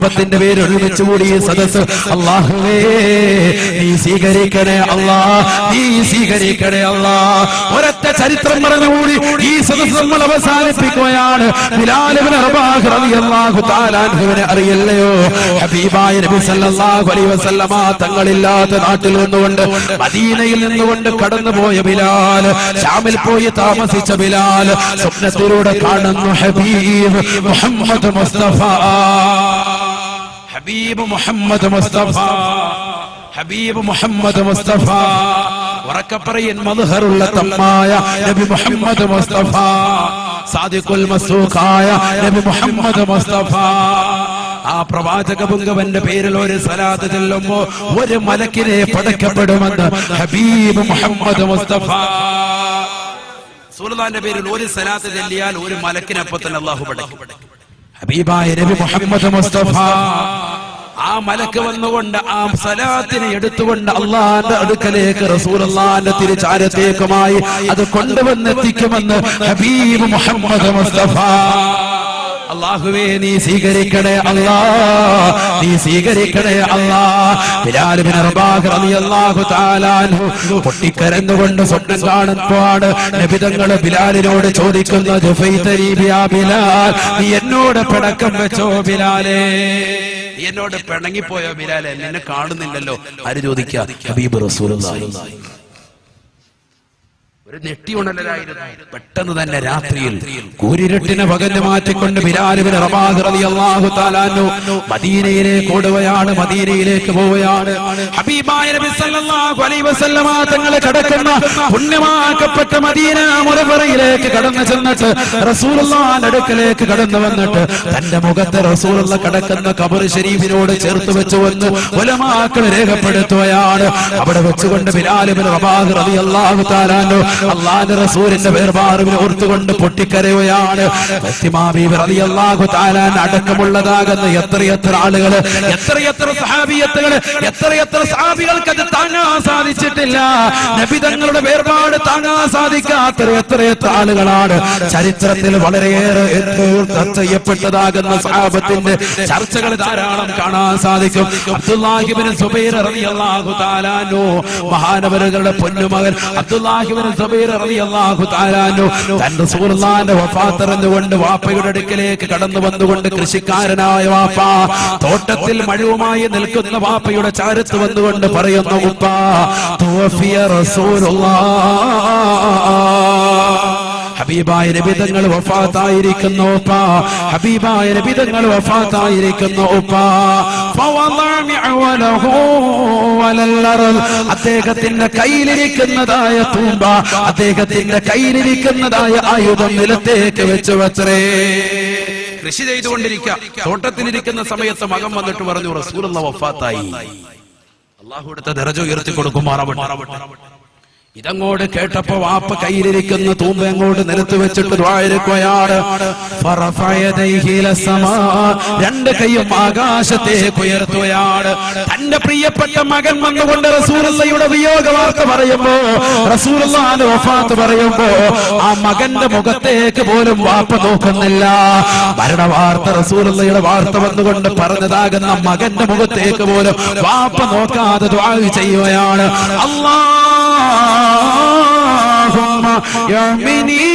ത്തിന്റെ പേര് ഒരുമിച്ച് കൂടി സദസ് അല്ലാഹുവേ നീ സ്വീകരിക്കണേ അല്ലാഹ്, നീ സ്വീകരിക്കണേ അല്ലാഹ്. ഒരൊറ്റ ചരിത്രം പറഞ്ഞുകൂടി ഈ സദസ് നമ്മൾ അവസാനിപ്പിക്കുകയാണ്. ബിലാൽ ഇബ്നു റബാഹ് റളിയല്ലാഹു തആല അൻഹുവിനെ അറിയില്ലയോ? ഹബീബായ നബി സല്ലല്ലാഹു അലൈഹി വസല്ലമ തങ്ങളില്ലാത്ത നാട്ടിൽ നിന്നുകൊണ്ട് മദീനയിൽ നിന്നുകൊണ്ട് കടന്നുപോയ ബിലാൽ, ശാമിൽ പോയി താമസിച്ച ബിലാൽ സ്വപ്നത്തിലൂടെ കാണുന്നു ഹബീബ് മുഹമ്മദ് മുസ്തഫ, ഹബീബ് മുഹമ്മദ് മുസ്തഫ, ഹബീബ് മുഹമ്മദ് മുസ്തഫ. ഉറക്കപ്പറയൻ മദ്ഹറുള്ള തമ്മായ നബി മുഹമ്മദ് മുസ്തഫ, സാദിഖുൽ മസ്ദൂഖായ നബി മുഹമ്മദ് മുസ്തഫ. ആ പ്രവാചക പുങ്കവന്റെ പേരിൽ ഒരു സ്വലാത്ത് ചൊല്ലുമ്പോ ഒരു മലക്കിനെ പടക്കപ്പെടുമെന്ന് ഹബീബ് മുഹമ്മദ് മുസ്തഫ. റസൂലുള്ളാഹിന്റെ പേരിൽ ഒരു സ്വലാത്ത് ചൊല്ലിയാൽ ഒരു മലക്കിനൊപ്പം തന്നെ അല്ലാഹു പടക്കും. ഹബീബായ നബി മുഹമ്മദ് മുസ്തഫ, ആ മലക്ക് വന്നുകൊണ്ട് ആ സലാത്തിനെ എടുത്തുകൊണ്ട് അള്ളാന്റെ അടുക്കലേക്ക് റസൂലുള്ളാഹിന്റെ തിരുചാരത്തേക്കുമായി അത് കൊണ്ടുവന്നെത്തിക്കുമെന്ന് ഹബീബ് മുഹമ്മദ് മുസ്തഫ. അല്ലാഹുവേ നീ സ്വീകരിക്കണേ അല്ലാഹ്, നീ സ്വീകരിക്കണേ അല്ലാഹ്. ബിലാൽ ഇബ്നു റബാഹ് റളിയല്ലാഹു തആല അൻഹു പൊട്ടിക്കരഞ്ഞുകൊണ്ട് സ്വപ്നം കാണുമ്പോഴാണ് നബി തങ്ങൾ ബിലാലിനോട് ചോദിക്കുന്നത്, ജുഫൈതനി യാ ബിലാൽ, നീ എന്നോട് പിണക്കം വെച്ചോ ബിലാലേ, നീ എന്നോട് പിണങ്ങിപ്പോയോ ബിലാലേ, നിന്നെ കാണുന്നില്ലല്ലോ. ആര് ചോദിക്കുക? ഹബീബ് റസൂലുള്ളാഹി. ഒരു നെട്ടി ഉണരലായിരുന്നു. പെട്ടെന്ന് തന്നെ രാത്രിയിൽ കൂരിരുട്ടിനെ പകല് മാറ്റിക്കൊണ്ട് ബിലാൽ ഇബ്നു റബാഹ് റളിയല്ലാഹു തആല അൻഹു മദീനയിലേക്ക് ഓടുകയാണ്, മദീനയിലേക്ക് പോവുകയാണ്. ഹബീബായ നബി സല്ലല്ലാഹു അലൈഹി വസല്ലമ തങ്ങൾ കടക്കുന്ന പുണ്യമാക്കപ്പെട്ട മദീന മുനവ്വറയിലേക്ക് കടന്നു ചെന്നിട്ട് റസൂലുള്ളാഹിന്റെ അടുക്കലേക്ക് കടന്നു വന്നിട്ട് തന്റെ മുഖത്ത് റസൂലുള്ള കടക്കുന്ന ഖബർ ശരീഫിനോട് ചേർത്ത് വെച്ചുവെന്ന് ഉലമാക്കൾ രേഖപ്പെടുത്തുകയാണ്. അവിടെ വെച്ചുകൊണ്ട് ബിലാൽ ഇബ്നു റബാഹ് റളിയല്ലാഹു തആല അൻഹു അല്ലാഹുവിന്റെ റസൂലിന്റെ വേർപാടുവിനെ ഓർത്തുകൊണ്ട് പൊട്ടിക്കരയുകയാണ്. ഫാത്തിമ ബീവി റളിയല്ലാഹു തആല അടക്കമുള്ളതാകുന്ന എത്രയെത്ര ആളുകൾ, എത്രയെത്ര സഹാബിയത്തുകൾ, എത്രയെത്ര സഹാബികൾക്ക് അത് താങ്ങാൻ സാധിച്ചിട്ടില്ല. നബി തങ്ങളുടെ വേർപാട് താങ്ങാൻ സാധിക്കാത്ത എത്രയെത്ര ആളുകളാണ് ചരിത്രത്തിൽ വളരെയേറെ ചർച്ച ചെയ്യപ്പെട്ടതാകുന്ന സഹാബത്തിന്റെ ചർച്ചകൾ ധാരാളം കാണാൻ സാധിക്കും. അബ്ദുല്ലാഹി ഇബ്നു സുബൈർ റളിയല്ലാഹു തആല അൻഹു, മഹാനവറുകളുടെ പൊന്നുമകൻ അബ്ദുല്ലാഹി ഇബ്നു സുബൈർ റളിയല്ലാഹു തആല അൻഹു തന്റെ റസൂലുള്ളാഹിന്റെ വഫാത്ത് അറിഞ്ഞുകൊണ്ട് വാപ്പയുടെ അടുക്കലേക്ക് കടന്നു വന്നുകൊണ്ട് കൃഷിക്കാരനായ വാപ്പ തോട്ടത്തിൽ മഴവുമായി നിൽക്കുന്ന വാപ്പയുടെ ചാരത്ത് വന്നുകൊണ്ട് പറയുന്നു, ഉപ്പ തുവഫിയ റസൂലുള്ളാഹ്, ഹബീബായ നബി തങ്ങൾ വഫാത്തായിരിക്കുന്നു ഉപ്പ, ഹബീബായ നബി തങ്ങൾ വഫാത്തായിരിക്കുന്നു ഉപ്പ. അദ്ദേഹത്തിന്റെ കയ്യിലിരിക്കുന്നതായ തൂമ്പ, അദ്ദേഹത്തിന്റെ കയ്യിലിരിക്കുന്നതായ ആയുധം നിലത്തേക്ക് വെച്ച് വച്ചേ. കൃഷി ചെയ്തുകൊണ്ടിരിക്കുക, തോട്ടത്തിലിരിക്കുന്ന സമയത്ത് മകൻ വന്നിട്ട് പറഞ്ഞു, റസൂലുള്ളാഹി വഫാത്തായി. അല്ലാഹു അടുത്ത ദറജ ഉയർത്തി കൊടുക്കുമാറാവട്ടെ. ഇതങ്ങോട്ട് കേട്ടപ്പോ വാപ്പ കയ്യിലിരിക്കുന്ന തൂമ്പ അങ്ങോട്ട് നിലത്ത് വെച്ചിട്ട് ദ്വാരക്കുകയാണ്. രണ്ട് കൈയും ആകാശത്തേക്ക് ഉയർത്തുകയാണ്. തന്റെ പ്രിയപ്പെട്ട മകൻ വന്നുകൊണ്ട് റസൂലുള്ളാഹിയുടെ വിയോഗ വാർത്ത പറയുമ്പോ, റസൂലുള്ളാഹിന്റെ വഫാത്ത് പറയുമ്പോ ആ മകന്റെ മുഖത്തേക്ക് പോലും വാപ്പ നോക്കുന്നില്ല. മരണ വാർത്ത റസൂലുള്ളാഹിയുടെ വാർത്ത വന്നുകൊണ്ട് പറഞ്ഞതാകുന്ന മകന്റെ മുഖത്തേക്ക് പോലും വാപ്പ നോക്കാതെ ദുആ ചെയ്യുകയാണ്. اللهم يعمني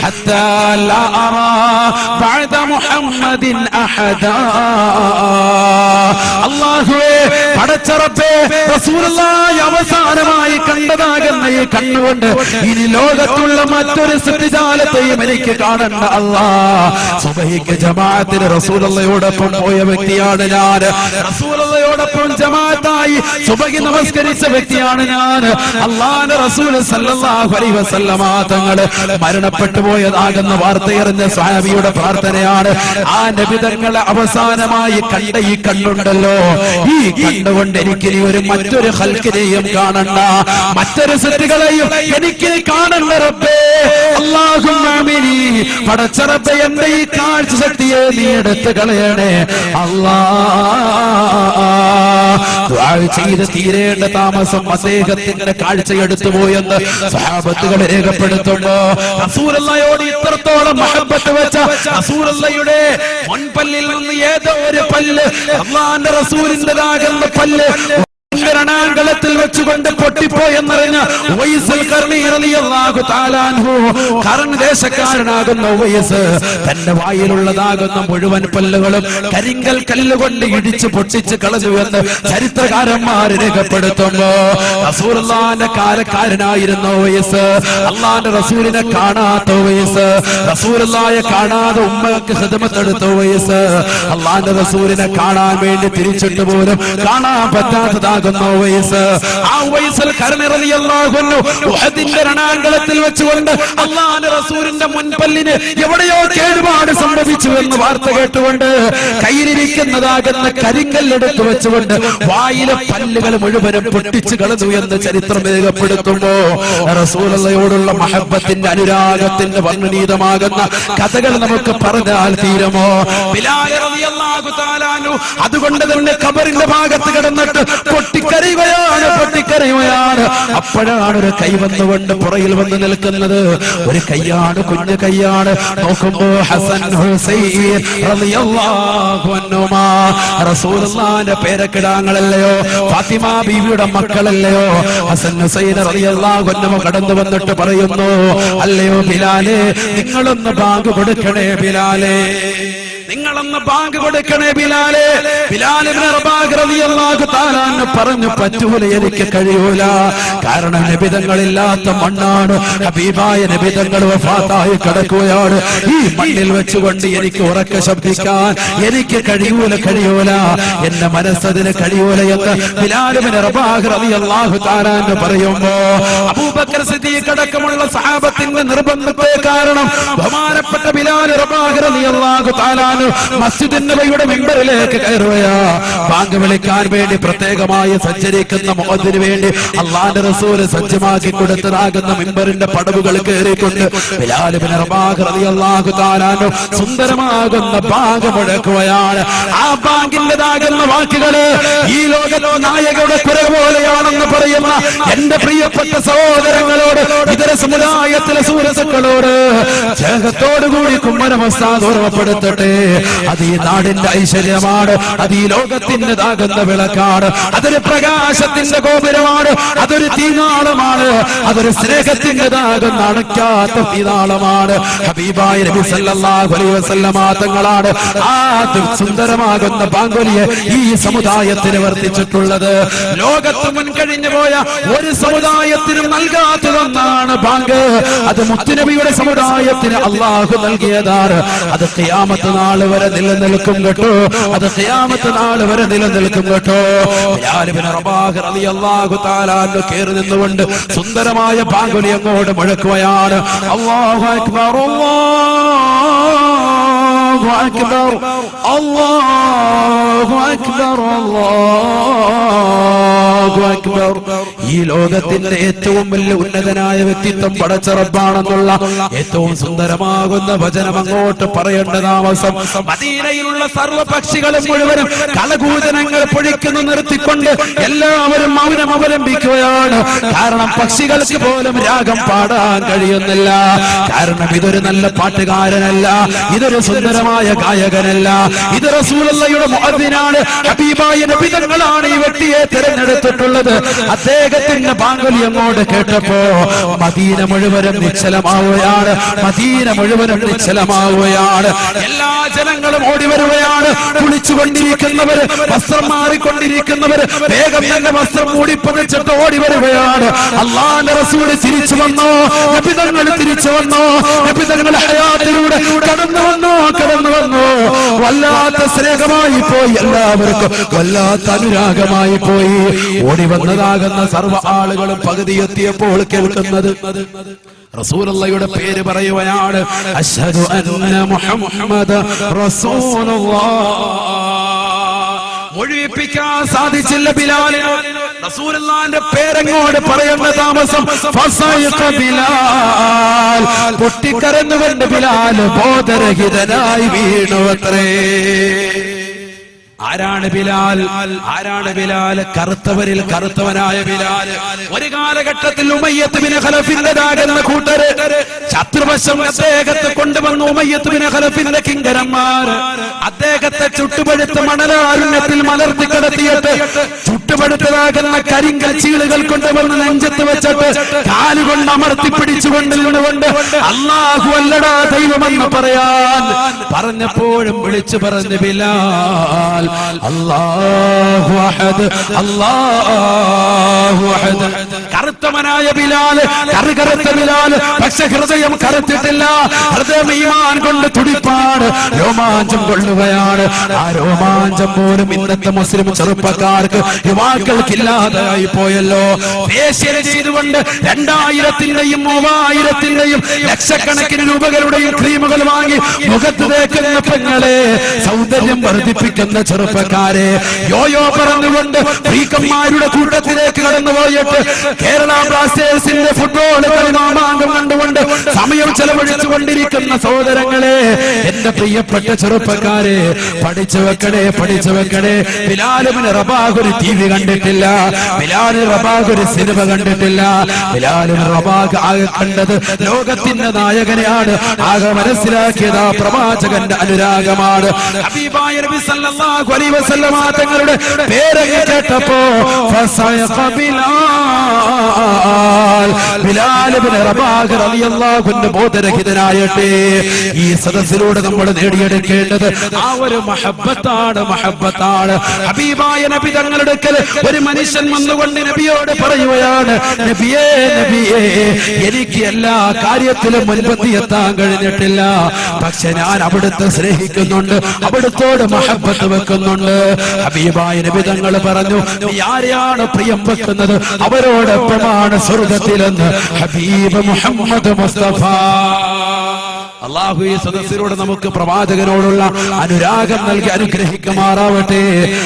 حتى لا أرى بعد محمد أحدا. അല്ലാഹുവേ, പടച്ച റബ്ബേ, റസൂലുള്ളാഹി അവസാനമായി കണ്ടതാകുന്ന ഈ കണ്ണുകൊണ്ട് ഇനി ലോകത്തുള്ള മറ്റൊരു സൃഷ്ടിജാലത്തെയും എനിക്ക് കാണണ്ട അല്ലാഹ്. സുബഹിക്ക് ജമാഅത്തിന് റസൂലുള്ളാഹിയോടൊപ്പം പോയ വ്യക്തിയാണ് ഞാൻ. റസൂലുള്ളാഹിയോടൊപ്പം ജമാഅത്തായി സുബഹി നമസ്കരിച്ച വ്യക്തിയാണ് ഞാൻ. അല്ലാഹുവിന്റെ റസൂൽ സല്ലല്ലാഹു അലൈഹി വസല്ലമ തങ്ങൾ മരണപ്പെട്ടു പോയതാകുന്ന വാർത്തയറിഞ്ഞ സ്വഹാബിയുടെ പ്രാർത്ഥനയാണ്. ആ നബി തങ്ങളെ അവസാനമായി കണ്ട ഈ കണ്ണുണ്ടല്ലോ, ഈ കണ്ടുകൊണ്ട് എനിക്ക് നീ മറ്റൊരു ഖൽഖിനെയും കാണണ്ട, മറ്റൊരു സൃഷ്ടികളെയും എനിക്ക് കാണണ്ട റബ്ബേ. അല്ലാഹുമ്മ ആമീൻ. പടച്ച റബ്ബേ, എന്റെ ഈ കാഴ്ച ശക്തിയെ നീ എടുത്തു കളയണേ ദുആ ചെയ്ത് തീരേണ്ട താമസം അദ്ദേഹത്തിന്റെ കാഴ്ച എടുത്തു പോയെന്ന് സഹാബത്തുകൾ രേഖപ്പെടുത്തുമ്പോ റസൂലുള്ളാഹിയോട് ഇത്രത്തോളം മഹബ്ബത്ത് വെച്ച റസൂലുള്ളാഹിയുടെ മുൻപല്ലിൽ നിന്ന് ഏതോ ഒരു പല്ല് അല്ലാഹുവിന്റെ റസൂലിന്റേതാകുന്ന പല്ല് രണാങ്കളത്തിൽ വെച്ചുകൊണ്ട് പൊട്ടിപ്പോയെന്നറിഞ്ഞ ഉവൈസുൽ ഖർനി റളിയല്ലാഹു തആല അൻഹു, ഖർൻ ദേശക്കാരനാകുന്ന ഉവൈസ് തന്റെ വായിലുള്ളതാകുന്ന മുഴുവൻ പല്ലുകളും കരിങ്കൽ കല്ലുകൊണ്ട് ഇടിച്ച് പൊട്ടിച്ച് കളഞ്ഞു എന്ന് ചരിത്രകാരന്മാർ രേഖപ്പെടുത്തുമ്പോ റസൂലുള്ളാഹിന്റെ കാലക്കാരനായിരുന്ന ഉവൈസ്, അല്ലാഹുവിന്റെ റസൂലിനെ കാണാത്ത ഉവൈസ്, റസൂലുള്ളാഹിയെ കാണാതെ ഉമ്മക്ക് ഖിദ്മത്ത് എടുത്ത ഉവൈസ്, അല്ലാഹുവിന്റെ റസൂലിനെ കാണാൻ വേണ്ടി തിരിച്ചിട്ട് പോലും കാണാൻ പറ്റാത്തതാകുന്ന രണാങ്കളത്തിൽ വെച്ചുകൊണ്ട് അല്ലാഹുവിന്റെ റസൂലിന്റെ മുൻപല്ലിന് എവിടെയോ കേടുപാട് സംഭവിച്ചു എന്ന് വാർത്ത കേട്ടുകൊണ്ട് കയ്യിലിരിക്കുന്നതാകുന്ന കരിങ്കല്ലെടുത്ത് വെച്ചുകൊണ്ട് വായിലെ പല്ലുകൾ മുഴുവനും പൊട്ടിച്ചു കളഞ്ഞു എന്ന് ചരിത്രം രേഖപ്പെടുത്തുമ്പോ റസൂലുള്ളാഹിയോടുള്ള മഹബ്ബത്തിന്റെ അനുരാഗത്തിന്റെ വർണ്ണനീതമാകുന്ന കഥകൾ നമുക്ക് പറഞ്ഞാൽ തീരുമോ? ബിലാൽ റളിയല്ലാഹു തആല അൻഹു അതുകൊണ്ട് തന്നെ ഖബറിന്റെ ഭാഗത്ത് കിടന്നിട്ട് പൊട്ടിക്കരയുകയാണ്. അപ്പോഴാണ് ഒരു കൈ വന്നുകൊണ്ട് പുറയിൽ വന്ന് നിൽക്കുന്നത്. ഒരു കൈയാണ്, കുഞ്ഞു കൈയാണ്. നോക്കുമ്പോ ഹസൻ ഹുസൈൻ റളിയല്ലാഹു അൻഹുമാ, റസൂലുള്ളാഹിന്റെ പേരക്കിടാങ്ങളല്ലയോ, ഫാത്തിമ ബീവിയുടെ മക്കളല്ലയോ. ഹസൻ ഹുസൈൻ റളിയല്ലാഹു അൻഹുമ കടന്നു വന്നിട്ട് പറയുന്നു, അല്ലയോ ബിലാലേ, നിങ്ങളൊന്ന് ബാങ്ക് കൊടുക്കണേ ബിലാലേ, നിങ്ങളൊന്ന് ബാങ്ക് കൊടുക്കണേ ബിലാലേ. ബിലാൽ ഇബ്നു റബാഹ് റളിയല്ലാഹു തആല അൻഹു പറഞ്ഞു, പറ്റൂല, എനിക്ക് കഴിയൂല. കാരണം നബിതങ്ങളില്ലാത്ത മണ്ണാണ്, ഹബീബായ നബിതങ്ങൾ വഫാത്തായി കിടക്കുകയാണ്. ഈ മണ്ണിൽ വെച്ചുകൊണ്ട് എനിക്ക് ഉറക്കെ ശബ്ദിക്കാൻ എനിക്ക് കഴിയൂല. എന്റെ മനസ്സതിന് കഴിയൂല എന്ന് ബിലാൽ ഇബ്നു റബാഹ് റളിയല്ലാഹു തആല അൻഹു പറയുമ്പോ അബൂബക്കർ സിദ്ദീഖ് അടക്കമുള്ള സഹാബത്തിന്റെ നിർബന്ധത്തെ കാരണം ബഹുമാനപ്പെട്ട ബിലാൽ റബാഹ് റളിയല്ലാഹു തആല മസ്ജിദ് നബവിയുടെ മിമ്പറിലേക്ക് കയറുകയാ. ബാങ്ക് വിളിക്കാൻ വേണ്ടി പ്രത്യേകമായി സജ്ജരിക്കുന്ന മുഅദ്ദിന് വേണ്ടി അല്ലാഹുവിന്റെ റസൂൽ സജ്ജമാക്കി കൊടുത്തതാകുന്ന മിമ്പറിന്റെ പടവുകൾ കയറിക്കൊണ്ട് ബിലാൽ ഇബ്നു റബാഹ് റളിയല്ലാഹു തആല അൻഹു സുന്ദരമാകുന്ന ബാങ്ക് മുഴക്കുകയാണ്. ആ ബാങ്കിന്റേതാകുന്ന വാക്കുകള് ഈ ലോകത്തോ നായകരുടെ കുര പോലെയാണെന്ന് പറയുന്ന എന്റെ പ്രിയപ്പെട്ട സഹോദരങ്ങളോട്, ഇതര സമുദായത്തിലെ സുഹൃത്തുക്കളോട് സ്നേഹത്തോടുകൂടി കുമ്മനമസ്താദ് ഓർമ്മപ്പെടുത്തട്ടെ. അത് ഈ നാടിന്റെ ഐശ്വര്യമാണ്, അത് ഈ ലോകത്തിൻ്റെതാകുന്ന വിളക്കാണ്, അതൊരു പ്രകാശത്തിന്റെ ഗോപുരമാണ്, അതൊരു തീനാളമാണ്, അതൊരു സ്നേഹത്തിൻ്റെതാകുന്ന അണയ്ക്കാത്ത തീനാളമാണ്. ഹബീബായ നബി സല്ലല്ലാഹു അലൈഹി വസല്ലമ തങ്ങളാണ് ആ സുന്ദരമാകുന്ന ബാങ്കുലിയെ ഈ സമുദായത്തിന് വർദ്ധിച്ചിട്ടുള്ളത്. ലോകത്ത് മുൻകഴിഞ്ഞു പോയ ഒരു സമുദായത്തിനും നൽകാത്തതൊന്നാണ് ബാങ്ക്. അത് മുത്തുനബിയുടെ സമുദായത്തിന് അള്ളാഹു നൽകിയതാണ്. അത് ഖിയാമത്ത് നാൾ വരെ നിലനിൽക്കും കേട്ടോ, അത് ഖിയാമത്ത് നാൾ വരെ നിലനിൽക്കും കേട്ടോ. ബിലാൽ ഇബ്നു റബാഹ് റളിയല്ലാഹു തആല അൻഹു കേറി നിന്നുകൊണ്ട് സുന്ദരമായ ബാങ്കുലി അങ്ങോട്ട് മുഴക്കുകയാണ്. അല്ലാഹു അക്ബർ, അല്ലാഹു അക്ബർ, അല്ലാഹു അക്ബർ, അല്ലാഹു അക്ബർ. ഈ ലോകത്തിന്റെ ഏറ്റവും വലിയ ഉന്നതനായ വ്യക്തിത്വം പടച്ച റബ്ബാണെന്നുള്ള ഏറ്റവും സുന്ദരമാകുന്ന വചനം അങ്ങോട്ട് പറയേണ്ട താമസം മദീനയിലുള്ള സർവ്വ പക്ഷികളും മുഴുവനും കളകൂജനങ്ങൾ പൊഴിക്കുന്നു നിർത്തിക്കൊണ്ട് എല്ലാവരും മൗനം അവലംബിക്കുകയാണ്. കാരണം പക്ഷികൾക്ക് പോലും രാഗം പാടാൻ കഴിയുന്നില്ല. കാരണം ഇതൊരു നല്ല പാട്ടുകാരനല്ല, ഇതൊരു സുന്ദരമായ ഗായകനല്ല, ഇത് റസൂലുള്ളാഹിയുടെ മുഅദ്ദിനാണ്, ഹബീബായ നബി തങ്ങളാണ് ഈ വ്യക്തിയെ തിരഞ്ഞെടുത്തിട്ടുള്ളത്. അദ്ദേഹത്തിന്റെ ബാങ്കുലി അങ്ങോട്ട് കേട്ടപ്പോ മദീന മുഴുവനും നിശ്ചലമാവുകയാണ്, മദീന മുഴുവനും നിശ്ചലമാവുകയാണ്. എല്ലാ ജനങ്ങളും ഓടി വരുകയാണ്. കുളിച്ചുകൊണ്ടിരിക്കുന്നവര്, വസ്ത്രം മാറിക്കൊണ്ടിരിക്കുന്നവര് വേഗം തന്നെ വസ്ത്രം മൂടിപ്പതിച്ചിട്ട് ഓടി വരുകയാണ്. അല്ലാഹുവിന്റെ റസൂൽ തിരിച്ചു വന്നോ, നബി തങ്ങൾ തിരിച്ചു വന്നോ, നബി തങ്ങൾ ഹയാത്തിലൂടെ കടന്നു വന്നോ. വല്ലാത്ത സ്നേഹമായി പോയി, എല്ലാവർക്കും വല്ലാത്ത അനുരാഗമായി പോയി. ഓടി വന്നതാകുന്ന സർവ്വ ആളുകളും പകുതി എത്തിയപ്പോൾ കേൾക്കുന്നത് റസൂലുള്ളാഹിയുടെ പേര് പറയുകയാണ്. അശ്ഹദു അന്ന മുഹമ്മദ റസൂലുള്ളാഹ്, ഒഴിപ്പിക്കാൻ സാധിച്ചില്ല ബിലാലിന്. റസൂലുള്ളാഹിന്റെ പേരങ്ങോട് പറയുന്ന താമസം ഫസയഖ ബിലാൽ, പൊട്ടിക്കരന്നുകൊണ്ട് ബിലാൽ ബോധരഹിതനായി വീണു അത്രേ. ആരാണ് ബിലാൽ? ആരാണ് ബിലാൽ? കറുത്തവരിൽ കറുത്തവനായ ബിലാൽ. ഒരു കാലഘട്ടത്തിൽ ഉമയ്യത്ത് ബിൻ ഖലഫിന്റേതാകുന്ന കൂട്ടര് ശത്രുവശം അദ്ദേഹത്തെ കൊണ്ടുവന്നു. ഉമയ്യത്ത് ബിൻ ഖലഫിന്റെ കിങ്കരന്മാർ അദ്ദേഹത്തെ ചുട്ടുപഴുത്ത മണലാരുണ്യത്തിൽ മലർത്തി കിടത്തിയിട്ട് ചുട്ടുപഴുത്തതാകുന്ന കരിങ്കച്ചീളുകൾ കൊണ്ടുവന്ന് നെഞ്ചത്ത് വെച്ചിട്ട് കാലുകൊണ്ട് അമർത്തി പിടിച്ചുകൊണ്ട് നിന്നുകൊണ്ട് അല്ലാഹു അല്ലടാ ദൈവമെന്ന് പറയാൻ പറഞ്ഞപ്പോഴും വിളിച്ചു പറഞ്ഞു ബിലാൽ അല്ലാഹു അഹദ് അല്ലാഹു അഹദ്. കറുത്തവനായ ബിലാൽ, കറുകറുത്ത ബിലാൽ, പക്ഷെ ഹൃദയം കറുത്തിട്ടില്ല. ഹൃദയം ഈമാൻ കൊണ്ട് തുടിപ്പാണ്, രോമാഞ്ചം കൊള്ളുകയാണ്. ആ രോമാഞ്ചം പോലും ഇന്നത്തെ മുസ്ലിം ചെറുപ്പക്കാർക്ക് യുവാക്കൾക്കില്ലാതായി പോയല്ലോ. വേശ്യത ചെയ്തുകൊണ്ട് 2000-ന്റെയും 3000-ന്റെയും ലക്ഷക്കണക്കിന് രൂപകളുടെയും ക്രീമുകൾ വാങ്ങി മുഖത്ത് തേക്കുന്ന പെങ്ങളെ, സൗന്ദര്യം വർദ്ധിപ്പിക്കുന്ന ചെറുപ്പക്കാരെ, യോയോ പറഞ്ഞുകൊണ്ട് ഫ്രീക്കന്മാരുടെ കൂട്ടത്തിലേക്ക് കടന്നു പോയിട്ട് കേരള ബ്ലാസ്റ്റേഴ്സിന്റെ ഫുട്ബോൾ കളിമാമാങ്കം കണ്ടുകൊണ്ട് സമയം ചെലവഴിച്ചു കൊണ്ടിരിക്കുന്ന സഹോദരങ്ങളെ, എന്റെ പ്രിയപ്പെട്ട ചെറുപ്പക്കാരെ, പഠിച്ചു വെക്കണേ, പഠിച്ചു വെക്കണേ. ബിലാൽ ഇബ്നു റബാഹ് ഒരു ടി വി കണ്ടിട്ടില്ല, ബിലാൽ റബാഹ് ഒരു സിനിമ കണ്ടിട്ടില്ല. ബിലാൽ റബാഹ് ആകെ കണ്ടത് ലോകത്തിന്റെ നായകനെയാണ്. ആകെ മനസ്സിലാക്കിയത് ആ പ്രവാചകന്റെ അനുരാഗമാണ്. ഹബീബായ നബി സല്ലല്ലാഹു അലൈഹി വസല്ലം തങ്ങളുടെ പേര് കേട്ടപ്പോ ഫസയഖ ബിലാൽ, ബിലാൽ ഇബ്നു റബാഹ് റളിയല്ലാഹു അൻഹു ബോധരഹിതനായിട്ട് ഈ സദസ്സിലൂടെ നമ്മൾ നേടിയെടുക്കേണ്ടത് ആ ഒരു മഹബ്ബത്താണ്, മഹബ്ബത്താണ്. ഹബീബായ നബി തങ്ങളുടെ അടുക്കൽ ഒരു മനുഷ്യൻ വന്നുകൊണ്ട് നബിയോട് പറയുകയാണ്, നബിയേ, നബിയേ, എനിക്ക് എല്ലാ കാര്യത്തിലും മുൻപന്തി എത്താൻ കഴിഞ്ഞിട്ടില്ല, പക്ഷെ ഞാൻ അവിടുത്തെ സ്നേഹിക്കുന്നുണ്ട്, അവിടുത്തോട് മഹബ്ബത്ത് വെക്കുന്നുണ്ട്. ഹബീബായ നബി തങ്ങൾ പറഞ്ഞു, നീ ആരെയാണ് പ്രിയം വെക്കുന്നത് അവരോടൊപ്പമാണ് സ്വർഗ്ഗത്തിലെന്ന് ഹബീബ് മുഹമ്മദ് മുസ്തഫ. അല്ലാഹു ഈ സദസ്സിലൂടെ നമുക്ക് പ്രവാചകനോടുള്ള അനുരാഗം നൽകി അനുഗ്രഹിക്കുമാറാവട്ടെ.